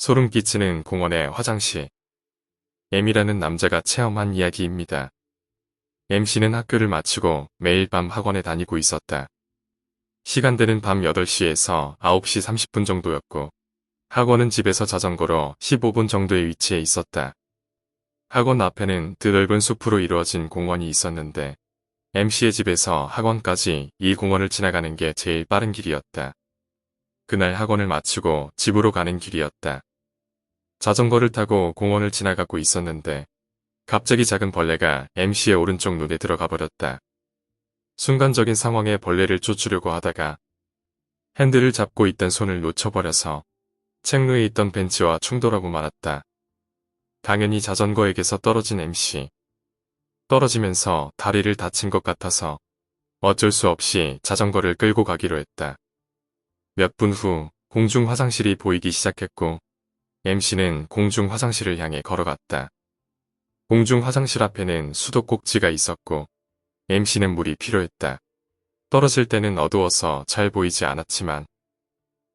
소름 끼치는 공원의 화장실. M이라는 남자가 체험한 이야기입니다. M씨는 학교를 마치고 매일 밤 학원에 다니고 있었다. 시간대는 밤 8시에서 9시 30분 정도였고 학원은 집에서 자전거로 15분 정도의 위치에 있었다. 학원 앞에는 드넓은 숲으로 이루어진 공원이 있었는데 M씨의 집에서 학원까지 이 공원을 지나가는 게 제일 빠른 길이었다. 그날 학원을 마치고 집으로 가는 길이었다. 자전거를 타고 공원을 지나가고 있었는데 갑자기 작은 벌레가 M씨의 오른쪽 눈에 들어가 버렸다. 순간적인 상황에 벌레를 쫓으려고 하다가 핸들을 잡고 있던 손을 놓쳐버려서 책로에 있던 벤치와 충돌하고 말았다. 당연히 자전거에게서 떨어진 MC. 떨어지면서 다리를 다친 것 같아서 어쩔 수 없이 자전거를 끌고 가기로 했다. 몇 분 후 공중 화장실이 보이기 시작했고 MC는 공중 화장실을 향해 걸어갔다. 공중 화장실 앞에는 수도꼭지가 있었고 MC는 물이 필요했다. 떨어질 때는 어두워서 잘 보이지 않았지만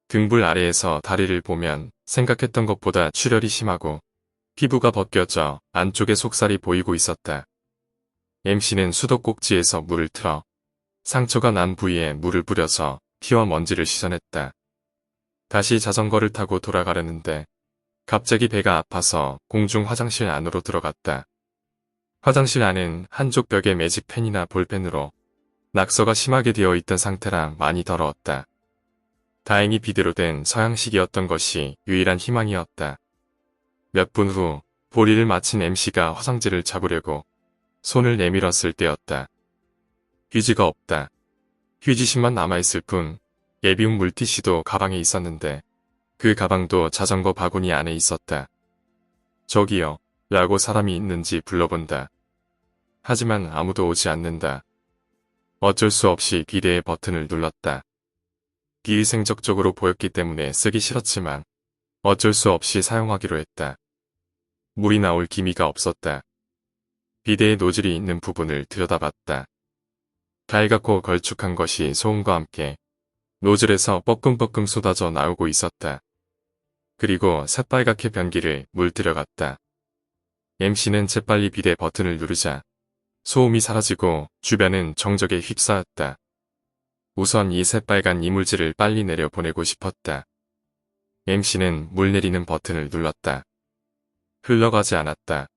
등불 아래에서 다리를 보면 생각했던 것보다 출혈이 심하고 피부가 벗겨져 안쪽에 속살이 보이고 있었다. MC는 수도꼭지에서 물을 틀어 상처가 난 부위에 물을 뿌려서 피와 먼지를 씻어냈다. 다시 자전거를 타고 돌아가려는데 갑자기 배가 아파서 공중 화장실 안으로 들어갔다. 화장실 안은 한쪽 벽에 매직 펜이나 볼펜으로 낙서가 심하게 되어 있던 상태라 많이 더러웠다. 다행히 비데로 된 서양식이었던 것이 유일한 희망이었다. 몇 분 후 볼일을 마친 MC가 화장지를 잡으려고 손을 내밀었을 때였다. 휴지가 없다. 휴지심만 남아있을 뿐 예비용 물티슈도 가방에 있었는데 그 가방도 자전거 바구니 안에 있었다. 저기요 라고 사람이 있는지 불러본다. 하지만 아무도 오지 않는다. 어쩔 수 없이 비데의 버튼을 눌렀다. 비위생적적으로 보였기 때문에 쓰기 싫었지만 어쩔 수 없이 사용하기로 했다. 물이 나올 기미가 없었다. 비데의 노즐이 있는 부분을 들여다봤다. 달갛고 걸쭉한 것이 소음과 함께 노즐에서 뻐끔뻐끔 쏟아져 나오고 있었다. 그리고 새빨갛게 변기를 물들여갔다. MC는 재빨리 비데 버튼을 누르자 소음이 사라지고 주변은 정적에 휩싸였다. 우선 이 새빨간 이물질을 빨리 내려보내고 싶었다. MC는 물 내리는 버튼을 눌렀다. 흘러가지 않았다.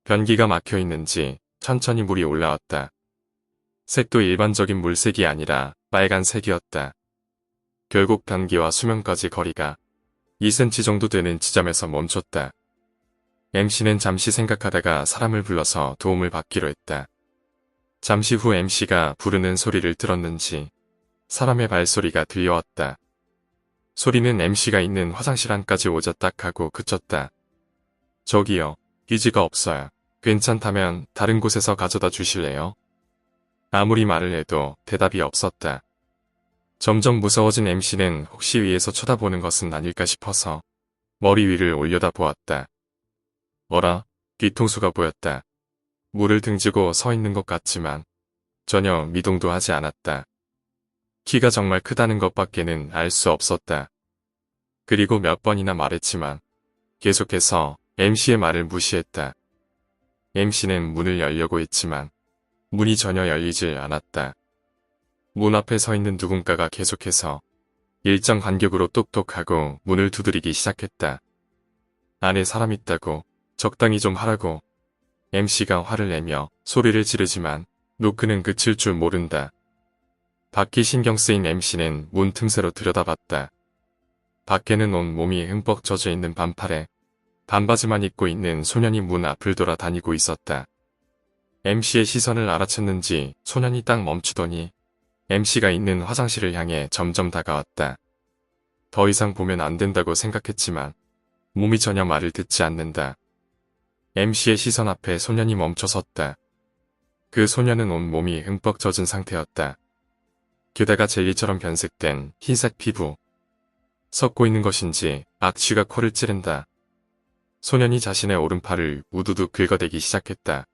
변기가 막혀 있는지 천천히 물이 올라왔다. 색도 일반적인 물색이 아니라 빨간색이었다. 결국 변기와 수면까지 거리가 2cm 정도 되는 지점에서 멈췄다. MC는 잠시 생각하다가 사람을 불러서 도움을 받기로 했다. 잠시 후 MC가 부르는 소리를 들었는지 사람의 발소리가 들려왔다. 소리는 MC가 있는 화장실 안까지 오자 딱 하고 그쳤다. 저기요, 휴지가 없어요. 괜찮다면 다른 곳에서 가져다 주실래요? 아무리 말을 해도 대답이 없었다. 점점 무서워진 MC는 혹시 위에서 쳐다보는 것은 아닐까 싶어서 머리 위를 올려다 보았다. 어라? 뒤통수가 보였다. 물을 등지고 서 있는 것 같지만 전혀 미동도 하지 않았다. 키가 정말 크다는 것밖에는 알 수 없었다. 그리고 몇 번이나 말했지만 계속해서 MC의 말을 무시했다. MC는 문을 열려고 했지만 문이 전혀 열리질 않았다. 문 앞에 서 있는 누군가가 계속해서 일정 간격으로 똑똑하고 문을 두드리기 시작했다. 안에 사람 있다고, 적당히 좀 하라고. MC가 화를 내며 소리를 지르지만 노크는 그칠 줄 모른다. 밖이 신경 쓰인 MC는 문 틈새로 들여다봤다. 밖에는 온 몸이 흠뻑 젖어 있는 반팔에 반바지만 입고 있는 소년이 문 앞을 돌아다니고 있었다. MC의 시선을 알아챘는지 소년이 딱 멈추더니 MC가 있는 화장실을 향해 점점 다가왔다. 더 이상 보면 안 된다고 생각했지만 몸이 전혀 말을 듣지 않는다. MC의 시선 앞에 소년이 멈춰섰다. 그 소년은 온 몸이 흠뻑 젖은 상태였다. 게다가 젤리처럼 변색된 흰색 피부. 섞고 있는 것인지 악취가 코를 찌른다. 소년이 자신의 오른팔을 우두둑 긁어대기 시작했다.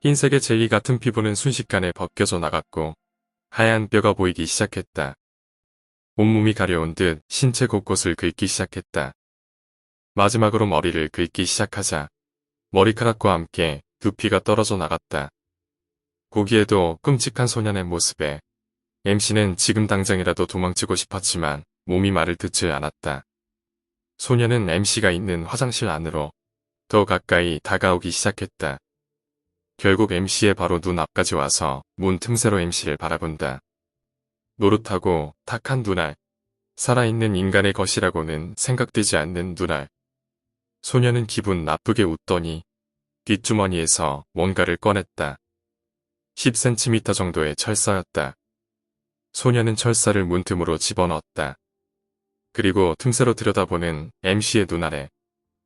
흰색의 젤리 같은 피부는 순식간에 벗겨져 나갔고 하얀 뼈가 보이기 시작했다. 온몸이 가려운 듯 신체 곳곳을 긁기 시작했다. 마지막으로 머리를 긁기 시작하자 머리카락과 함께 두피가 떨어져 나갔다. 보기에도 끔찍한 소년의 모습에 MC는 지금 당장이라도 도망치고 싶었지만 몸이 말을 듣지 않았다. 소년은 MC가 있는 화장실 안으로 더 가까이 다가오기 시작했다. 결국 MC의 바로 눈앞까지 와서 문 틈새로 MC를 바라본다. 노릇하고 탁한 눈알, 살아있는 인간의 것이라고는 생각되지 않는 눈알. 소년은 기분 나쁘게 웃더니 뒷주머니에서 뭔가를 꺼냈다. 10cm 정도의 철사였다. 소년은 철사를 문틈으로 집어넣었다. 그리고 틈새로 들여다보는 MC의 눈알에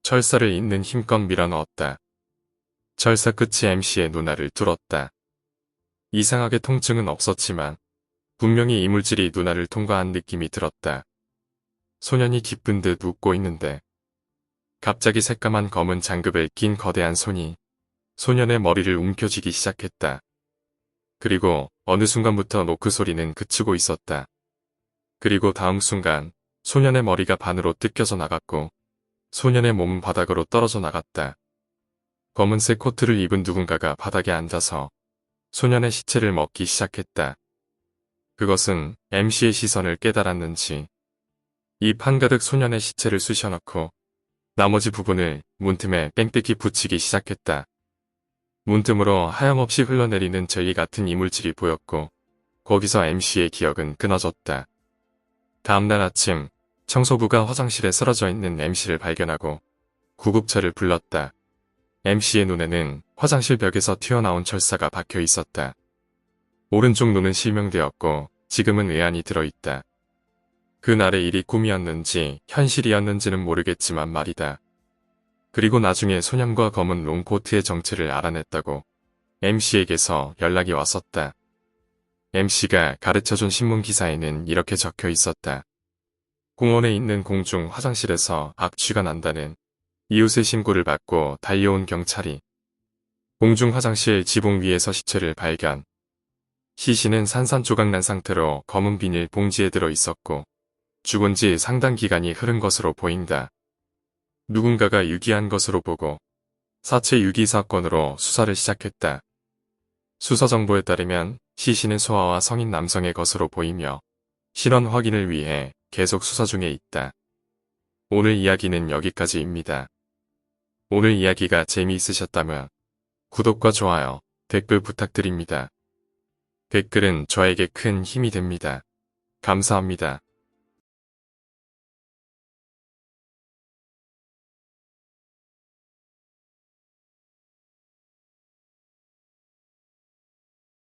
철사를 있는 힘껏 밀어넣었다. 철사 끝이 MC의 눈알을 뚫었다. 이상하게 통증은 없었지만 분명히 이물질이 눈알을 통과한 느낌이 들었다. 소년이 기쁜 듯 웃고 있는데 갑자기 새까만 검은 장갑을 낀 거대한 손이 소년의 머리를 움켜쥐기 시작했다. 그리고 어느 순간부터 노크 소리는 그치고 있었다. 그리고 다음 순간 소년의 머리가 반으로 뜯겨져 나갔고 소년의 몸은 바닥으로 떨어져 나갔다. 검은색 코트를 입은 누군가가 바닥에 앉아서 소년의 시체를 먹기 시작했다. 그것은 MC의 시선을 깨달았는지 입 한가득 소년의 시체를 쑤셔넣고 나머지 부분을 문틈에 뺑뺑이 붙이기 시작했다. 문틈으로 하염없이 흘러내리는 젤리 같은 이물질이 보였고 거기서 MC의 기억은 끊어졌다. 다음날 아침 청소부가 화장실에 쓰러져 있는 MC를 발견하고 구급차를 불렀다. MC의 눈에는 화장실 벽에서 튀어나온 철사가 박혀 있었다. 오른쪽 눈은 실명되었고 지금은 의안이 들어있다. 그날의 일이 꿈이었는지 현실이었는지는 모르겠지만 말이다. 그리고 나중에 소년과 검은 롱코트의 정체를 알아냈다고 MC에게서 연락이 왔었다. MC가 가르쳐준 신문기사에는 이렇게 적혀 있었다. 공원에 있는 공중 화장실에서 악취가 난다는 이웃의 신고를 받고 달려온 경찰이 공중 화장실 지붕 위에서 시체를 발견. 시신은 산산조각 난 상태로 검은 비닐 봉지에 들어 있었고 죽은 지 상당 기간이 흐른 것으로 보인다. 누군가가 유기한 것으로 보고 사체 유기 사건으로 수사를 시작했다. 수사 정보에 따르면 시신은 소아와 성인 남성의 것으로 보이며 실언 확인을 위해 계속 수사 중에 있다. 오늘 이야기는 여기까지입니다. 오늘 이야기가 재미있으셨다면 구독과 좋아요, 댓글 부탁드립니다. 댓글은 저에게 큰 힘이 됩니다. 감사합니다.